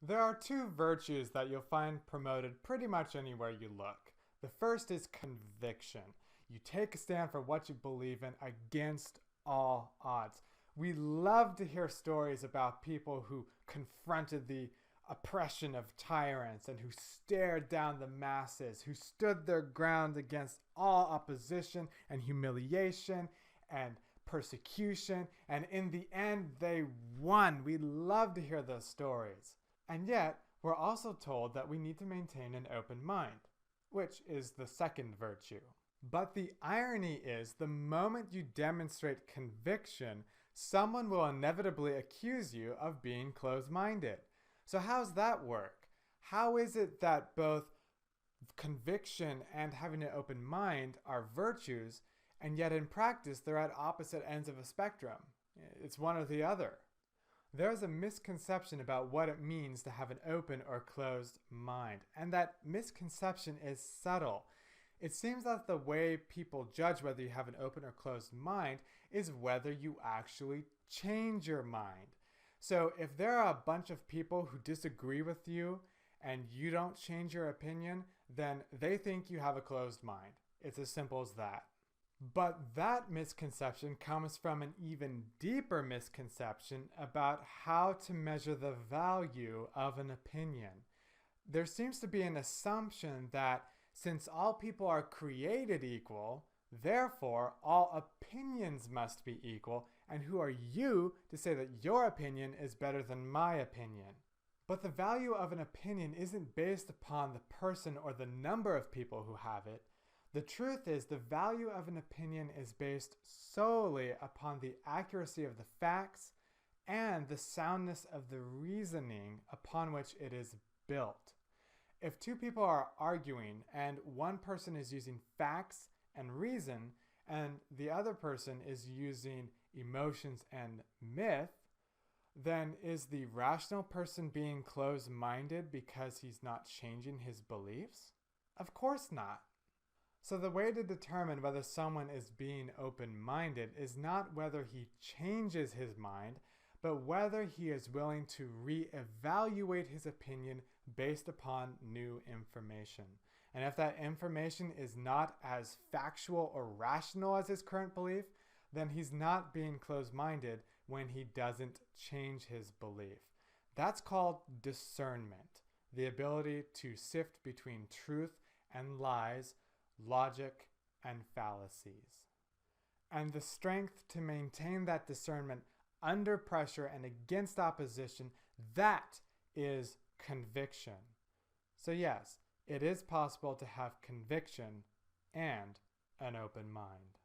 There are two virtues that you'll find promoted pretty much anywhere you look. The first is conviction. You take a stand for what you believe in against all odds. We love to hear stories about people who confronted the oppression of tyrants and who stared down the masses, who stood their ground against all opposition and humiliation and persecution, and in the end they won. We love to hear those stories. And yet, we're also told that we need to maintain an open mind, which is the second virtue. But the irony is, the moment you demonstrate conviction, someone will inevitably accuse you of being closed-minded. So how's that work? How is it that both conviction and having an open mind are virtues, and yet in practice they're at opposite ends of a spectrum? It's one or the other. There is a misconception about what it means to have an open or closed mind, and that misconception is subtle. It seems that the way people judge whether you have an open or closed mind is whether you actually change your mind. So if there are a bunch of people who disagree with you and you don't change your opinion, then they think you have a closed mind. It's as simple as that. But that misconception comes from an even deeper misconception about how to measure the value of an opinion. There seems to be an assumption that since all people are created equal, therefore all opinions must be equal, and who are you to say that your opinion is better than my opinion? But the value of an opinion isn't based upon the person or the number of people who have it. The truth is, the value of an opinion is based solely upon the accuracy of the facts and the soundness of the reasoning upon which it is built. If two people are arguing and one person is using facts and reason and the other person is using emotions and myth, then is the rational person being closed-minded because he's not changing his beliefs? Of course not. So the way to determine whether someone is being open-minded is not whether he changes his mind, but whether he is willing to re-evaluate his opinion based upon new information. And if that information is not as factual or rational as his current belief, then he's not being closed-minded when he doesn't change his belief. That's called discernment, the ability to sift between truth and lies, logic and fallacies. And the strength to maintain that discernment under pressure and against opposition, that is conviction. So yes, it is possible to have conviction and an open mind.